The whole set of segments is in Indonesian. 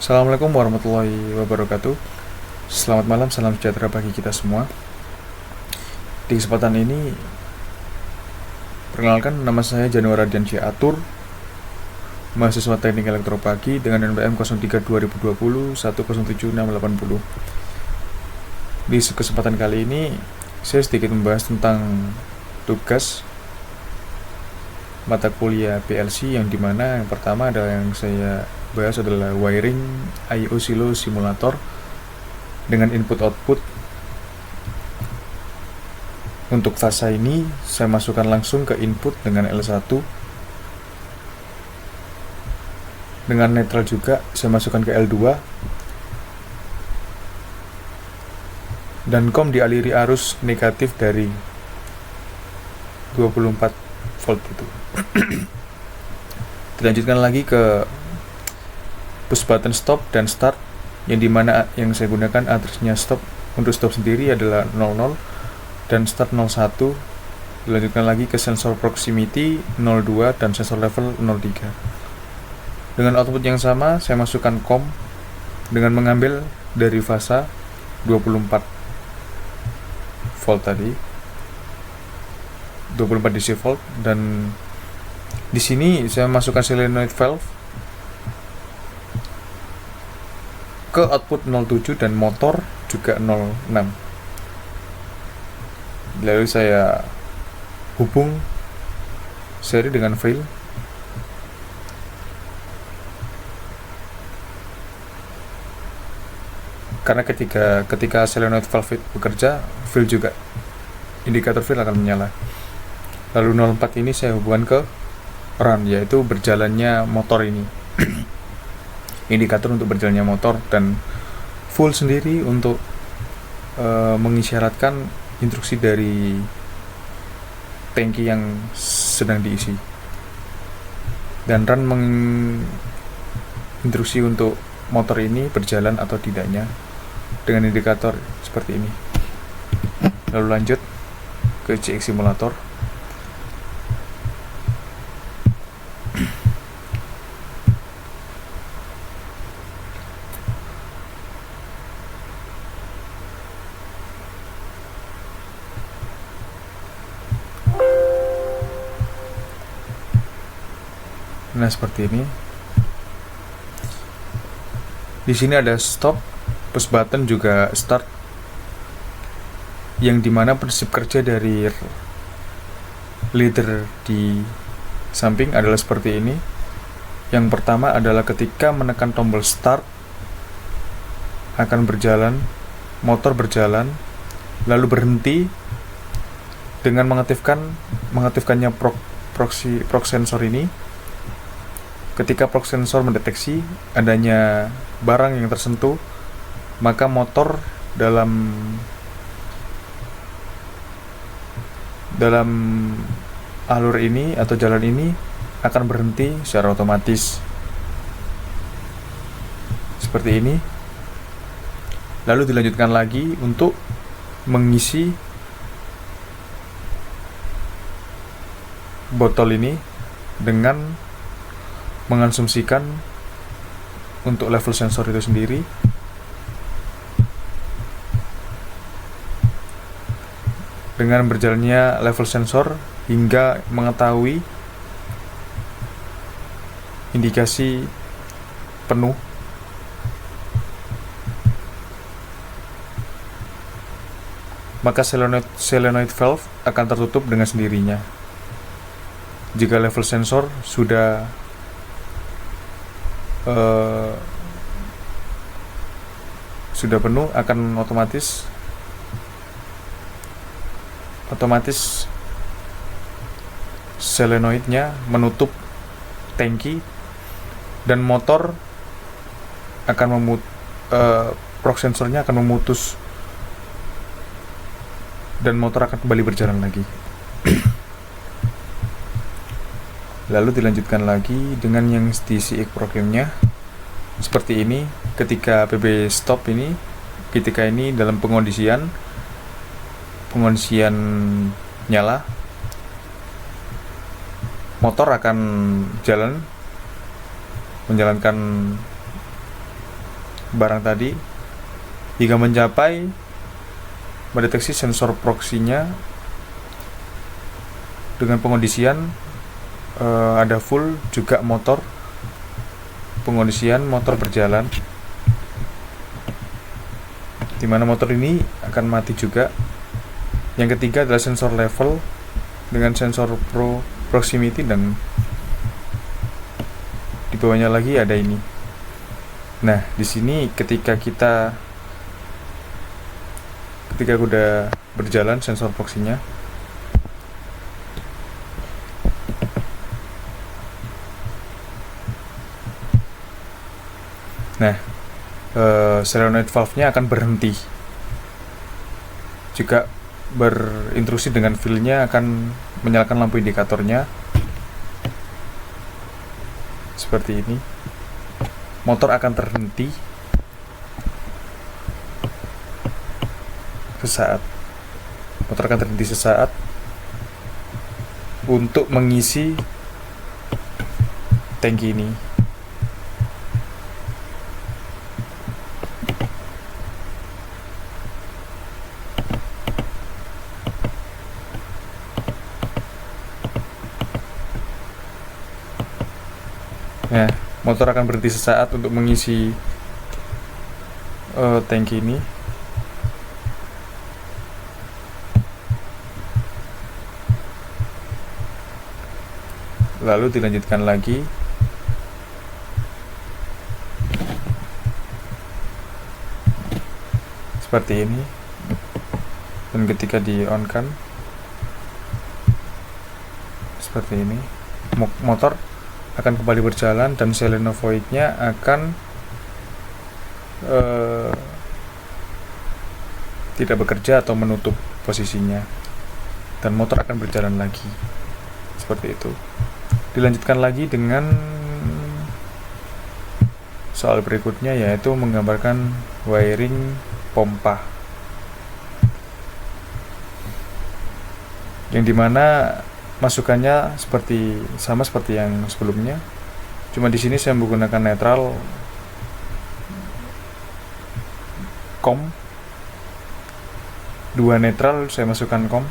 Assalamualaikum warahmatullahi wabarakatuh. Selamat malam, salam sejahtera bagi kita semua. Di kesempatan ini, perkenalkan nama saya Januar Radiansyah Atur, mahasiswa Teknik Elektrobagi dengan NPM 03 2020 107680. Di kesempatan kali ini, saya sedikit membahas tentang tugas mata kuliah PLC, yang dimana yang pertama adalah yang saya bahas adalah wiring I/O silo simulator dengan input output. Untuk fasa ini saya masukkan langsung ke input dengan L1, dengan netral juga saya masukkan ke L2, dan COM dialiri arus negatif dari 24 volt itu. Dilanjutkan lagi ke push button stop dan start, yang dimana yang saya gunakan addressnya stop. Untuk stop sendiri adalah 00 dan start 01. Dilanjutkan lagi ke sensor proximity 02 dan sensor level 03. Dengan output yang sama saya masukkan COM dengan mengambil dari fasa 24 volt tadi, 24 DC volt, dan di sini saya masukkan solenoid valve ke output 07 dan motor juga 06. Lalu saya hubung seri dengan fail. Karena ketika solenoid valve bekerja, fail juga, indikator fail akan menyala. Lalu 04 ini saya hubungkan ke run, yaitu berjalannya motor ini. Indikator untuk berjalannya motor, dan full sendiri untuk mengisyaratkan instruksi dari tangki yang sedang diisi, dan run menginstruksi untuk motor ini berjalan atau tidaknya dengan indikator seperti ini. Lalu lanjut ke CX simulator. Nah, seperti ini. Di sini ada stop, push button juga start, yang dimana prinsip kerja dari leader di samping adalah seperti ini. Yang pertama adalah ketika menekan tombol start akan berjalan, motor berjalan, lalu berhenti dengan mengaktifkannya prox sensor ini. Ketika prox sensor mendeteksi adanya barang yang tersentuh, maka motor dalam alur ini atau jalan ini akan berhenti secara otomatis seperti ini. Lalu dilanjutkan lagi untuk mengisi botol ini dengan mengasumsikan untuk level sensor itu sendiri. Dengan berjalannya level sensor hingga mengetahui indikasi penuh, maka solenoid valve akan tertutup dengan sendirinya. Jika level sensor sudah penuh, akan otomatis solenoidnya menutup tangki, dan motor akan prox sensornya akan memutus, dan motor akan kembali berjalan lagi. Lalu dilanjutkan lagi dengan yang di CX programnya seperti ini. Ketika PB stop ini, ketika ini dalam pengondisian nyala, motor akan menjalankan barang tadi hingga mencapai mendeteksi sensor proksinya dengan pengondisian ada full, juga motor, pengondisian motor berjalan, dimana motor ini akan mati juga. Yang ketiga adalah sensor level dengan sensor proximity, dan di bawahnya lagi ada ini. Nah, di sini ketika udah berjalan sensor proxinya, nah solenoid valve-nya akan berhenti, juga berintrusi dengan fill-nya akan menyalakan lampu indikatornya seperti ini. Motor akan terhenti sesaat untuk mengisi tangki ini. Nah, motor akan berhenti sesaat untuk mengisi tangki ini. Lalu dilanjutkan lagi. Seperti ini. Dan ketika di-on-kan seperti ini, motor akan kembali berjalan dan solenoid-nya akan tidak bekerja atau menutup posisinya, dan motor akan berjalan lagi seperti itu. Dilanjutkan lagi dengan soal berikutnya, yaitu menggambarkan wiring pompa, yang dimana masukannya sama seperti yang sebelumnya, cuma di sini saya menggunakan netral COM, 2 netral saya masukkan COM.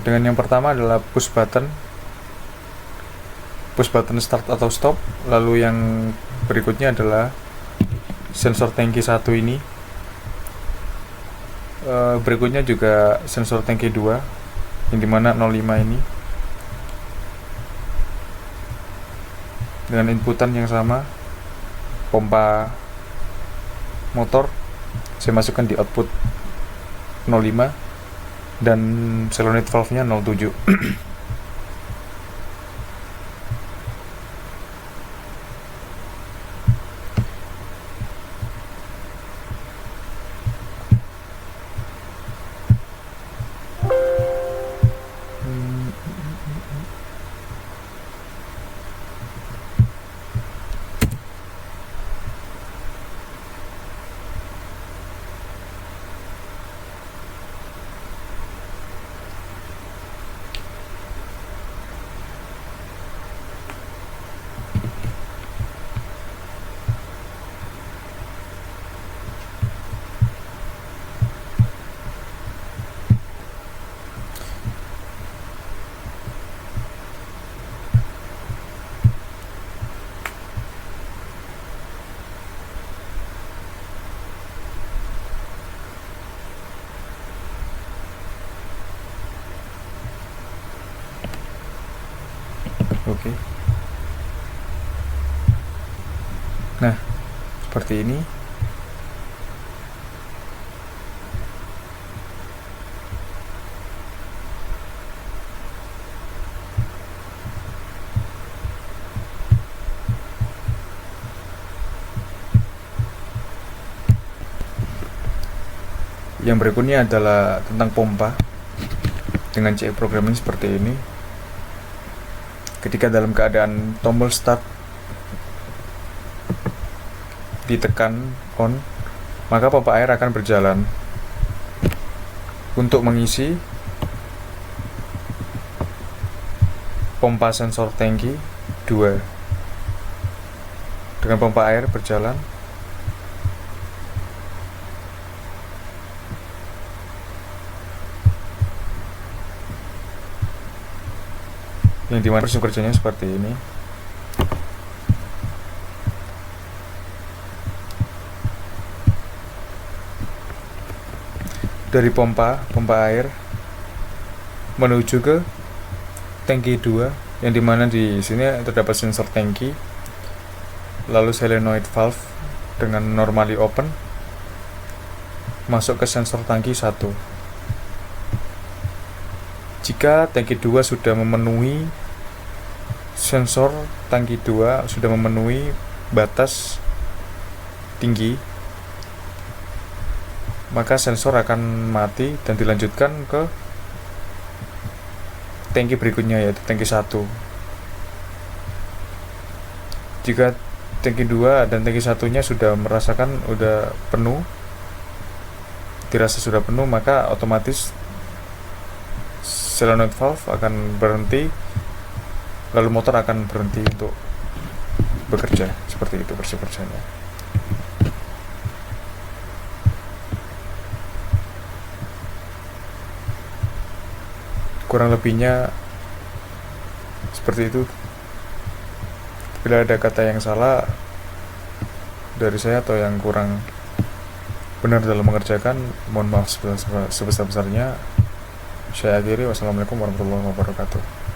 Dengan yang pertama adalah push button start atau stop. Lalu yang berikutnya adalah sensor tangki 1 ini. Berikutnya juga sensor tangki 2 yang dimana 05 ini dengan inputan yang sama, pompa motor saya masukkan di output 05 dan solenoid valve-nya 07. Oke. Nah, seperti ini. Yang berikutnya adalah tentang pompa dengan CE programming seperti ini. Ketika dalam keadaan tombol start ditekan on, maka pompa air akan berjalan untuk mengisi pompa sensor tangki 2 dengan pompa air berjalan. Yang dimana proses kerjanya seperti ini. Dari pompa air menuju ke tangki 2, yang dimana di sini terdapat sensor tangki, lalu solenoid valve dengan normally open masuk ke sensor tangki 1. Jika tangki 2 sudah memenuhi, sensor tangki 2 sudah memenuhi batas tinggi, maka sensor akan mati dan dilanjutkan ke tangki berikutnya, yaitu tangki 1. Jika tangki 2 dan tangki 1-nya sudah merasakan udah penuh, dirasa sudah penuh, maka otomatis solenoid valve akan berhenti, lalu motor akan berhenti untuk bekerja. Seperti itu proses kerjanya. Kurang lebihnya seperti itu. Bila ada kata yang salah dari saya atau yang kurang benar dalam mengerjakan, mohon maaf sebesar-besarnya. Saya akhiri. Wassalamualaikum warahmatullahi wabarakatuh.